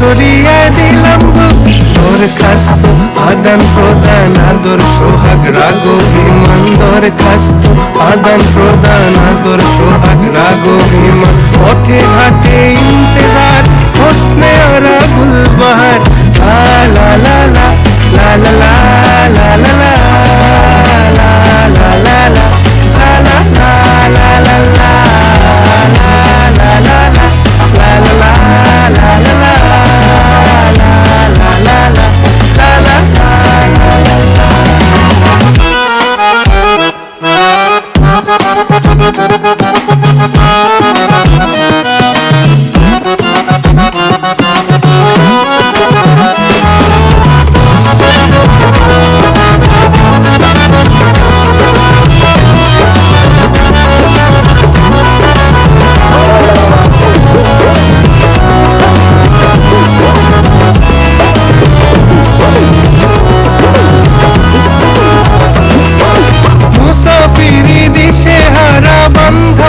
জড়িয়ে দিলাম বুক। দরখাস্ত আদান প্রদান আদর সোহাগ রাগ অভিমান, দরখাস্ত আদান প্রদান আদর সোহাগ রাগ অভিমান। পথে ঘাটে ইন্তেজার হোসনে ওরা গুলবাহার, লা লা লা লা লা লা লা লা লা লা লা লা লা লা লা লা লা লা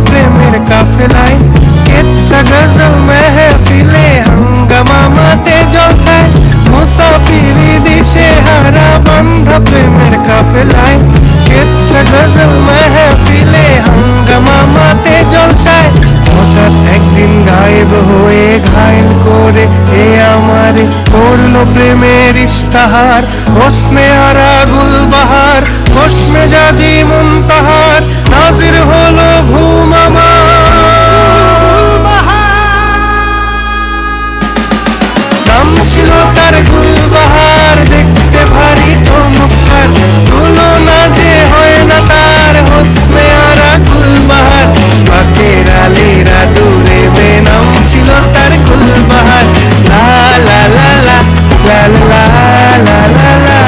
প্রেমের কাফেলায় কেচ্ছা গজল মেহফিলে হাঙ্গামা মাতে জলসায়। মুসাফিরি দিশে হারা বান্ধা প্রেমের কাফেলায় কেচ্ছা গজল মেহফিলে হাঙ্গামা মাতে জলসায়। হঠাৎ একদিন গায়েব হয়ে ঘায়েল করে এ আমারে করলো প্রেমের ইশতাহার। হোসনে আরা গুলবাহার হোসমে জাজি মুনতাহার, নাজির হলো ঘুম নাম ছিল তার গুলবাহার, দেখতে ভারী চমৎকার, তুলনা যে হয় না তার। হোসনে আরা গুলবাহার বাকের আলীরা দূরে বেনাম ছিল তার গুলবাহার। লা লা লা লা লা লা লা লা লা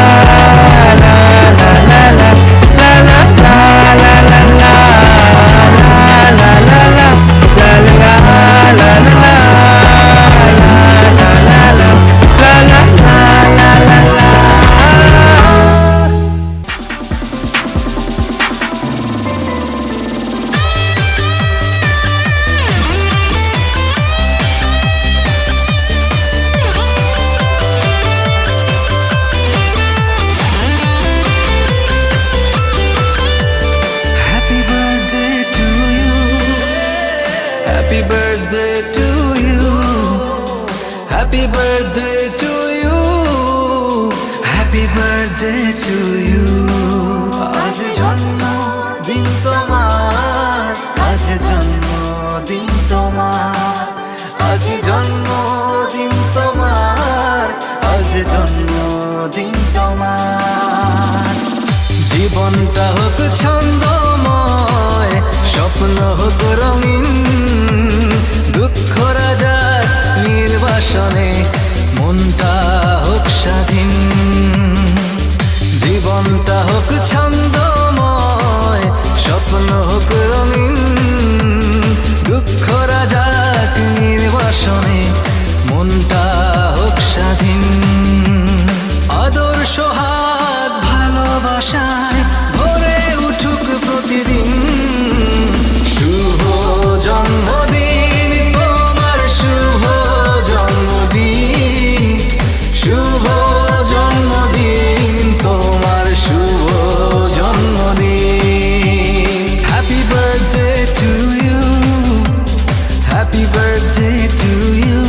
Happy birthday to you, happy birthday to you, happy birthday to you. আজ জন্মদিন তোমার, আজ জন্মদিন তোমার, আজ জন্মদিন তোমার, আজ জন্মদিন তোমার। জীবনটা হোক ছন্দময়, স্বপ্ন হোক রঙিন, দুঃখ রাজার নির্বাসনে মনটা হোক স্বাধীন। জীবনটা হোক ছন্দময়, স্বপ্ন হোক রঙিন, দুঃখ রাজার নির্বাসনে মনটা হোক স্বাধীন। আদর সোহাগ ভালোবাসায় ভরে উঠুক প্রতিদিন। শুভ জন্মদিন তোমার, শুভ জন্মদিন, শুভ জন্মদিন তোমার, শুভ জন্মদিন। Happy birthday to you, happy birthday to you,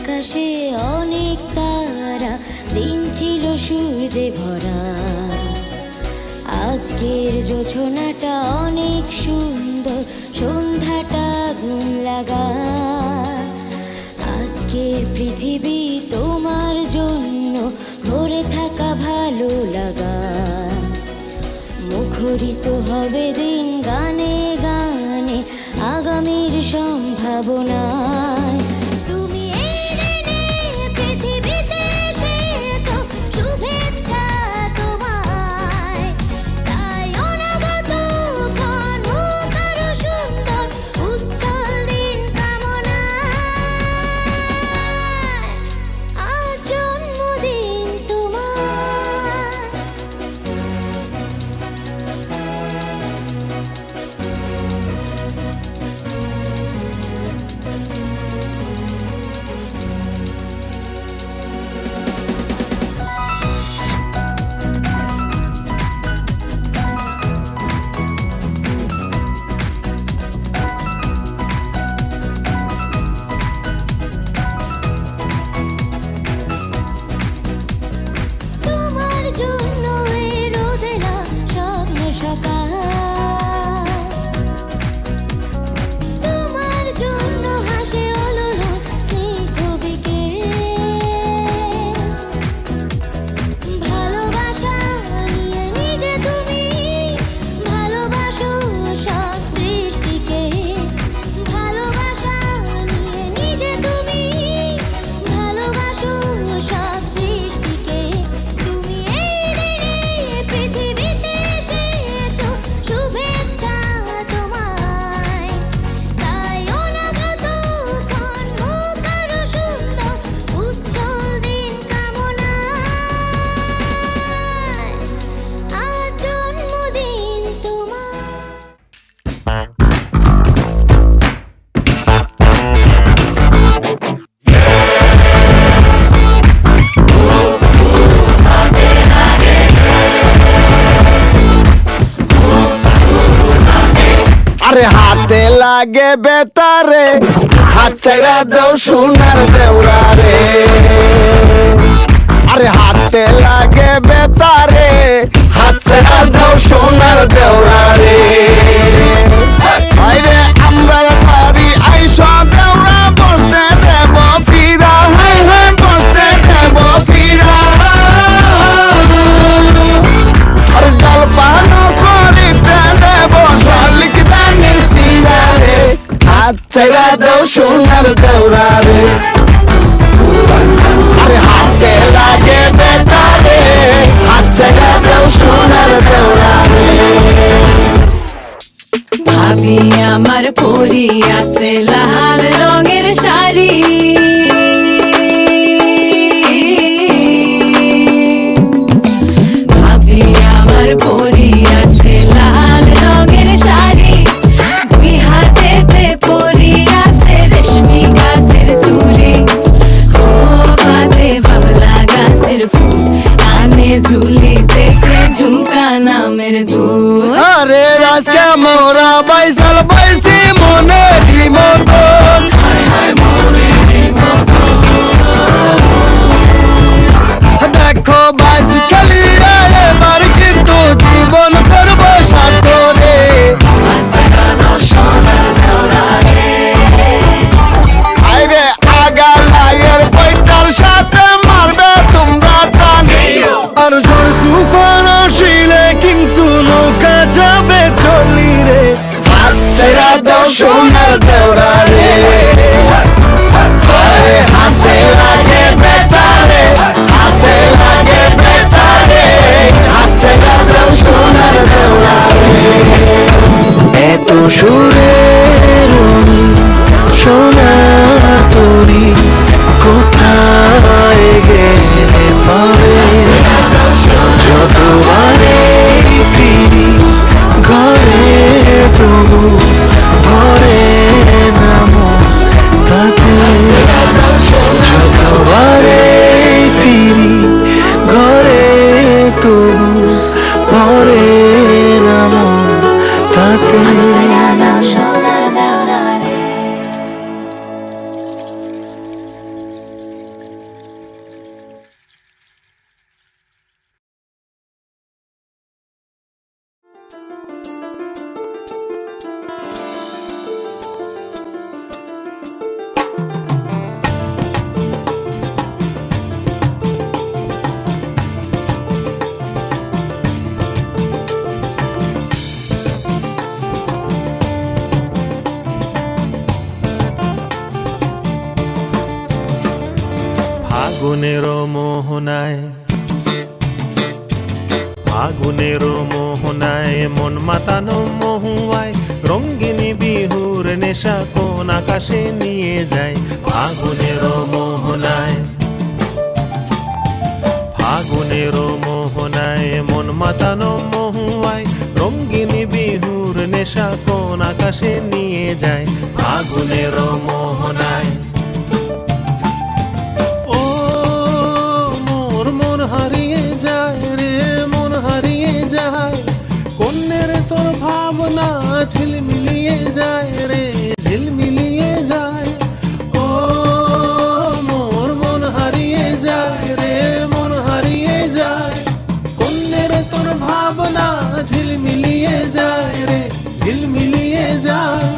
আকাশে অনেক তারা, দিন ছিল সূর্যে ভরা। আজকের জোছনাটা অনেক সুন্দর, সন্ধ্যাটা আগুন লাগা। আজকের পৃথিবী তোমার জন্য ভরে থাকা ভালো লাগা। মুখরিত হবে দিন গানে গানে, আগামীর সম্ভাবনায়। তুমি এই দিনে পৃথিবীতে এসেছো, শুভেচ্ছা তোমায়। তাই অনাগত ক্ষণ হোক আরো সুন্দর, উজ্জ্বল দিন কামনায়। আজ জন্মদিন তোমার। তোমার জন্য এই রোদেলা স্বপ্ন সকাল। তোমার জন্য হাসে অলুলো স্নিগ্ধ বিকেল। ভালোবাসা নিয়ে নিজে তুমি ভালোবাসো সব সৃষ্টিকে। ভালোবাসা নিয়ে নিজে তুমি ভালোবাসো সব সৃষ্টিকে। তুমি এই দিনে পৃথিবীতে এসেছো, শুভেচ্ছা তোমায়। তাই অনাগত ক্ষণ হোক আরো সুন্দর, উজ্জ্বল দিন কামনায়। আজ জন্মদিন তোমার। আরে হাতে লাগে বেতারে, হাত চাইরা দেও সোনার দেওরা রে। আরে হাতে লাগে বেতারে, হাত চাইরা দেও সোনার দেওরা রে। আরে আমরা বাড়ি আইসা দেওরা, বসতে দেব ফিরা। হাই হাই বসতে দেব ফিরা। আরে জলপান করিতে দেব শালিক দানের সিরা রে। হাত চাইরা দেও সোনার দেওরা রে। আরে হাতে লাগে বেতারে, হাত চাইরা দেও সোনার দেওরা রে। ভাবি আমার পরি আছে লাল রঙের শাড়ি। ভাবি আমার পরি আছে লাল রঙের শাড়ি। দুই হাতেতে পরি আছে রেশমি গাছের চুড়ি। খোপাতে বাবলা গাছের ফুল, কানে ঝুলিতেছে ঝুমকা নামের দুল। আরে আজকে মোরা বাইসাল বাইসি মনে মতন। দেখো বাইস খেলিয়ে এবার কিন্তু জীবন করবো সাথরে। আরে আগা লাইয়ের বইটার সাথে মারবে তোমরা টান। আর ঝড় তুফান আসিলে কিন্তু নৌকা যাবে চলি রে। হাত মোহনায় ফাগুনের মোহনায় মন মাতানো মহুয়ায় রঙ্গিনী বিহুর নেশা কোন আকাশে নিয়ে যায় ফাগুনের মোহনায় ফাগুনের মোহনায় মন মাতানো মহুয়ায় রঙ্গিনী বিহুর নেশা কোন আকাশে নিয়ে যায় ফাগুনের মোহনায় ও মোর মন হারিয়ে যায় রে মন হারিয়ে যায় কন্যের তোর ভাবনা ঝিলমিলিয়ে যায় রে ঝিলমিলিয়ে যায় ও মোর মন হারিয়ে যায় রে মন হারিয়ে যায় কন্যের তোর ভাবনা ঝিলমিলিয়ে যায় রে ঝিলমিলিয়ে যায়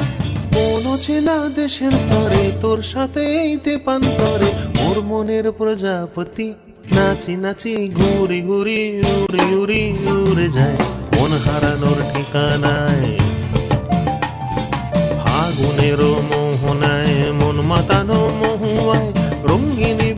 কোন চেনা দেশের তরে তোর সাথে এইতে পান্তরে মোর মনের প্রজাপতি নাচি নাচি ঘুরি ঘুরি উড়ি উড়ি উড়ে যায় মন হারানোর ঠিকানায় ফাগুনের মোহনায় মন মাতানো মহুয়ায় রঙ্গিনী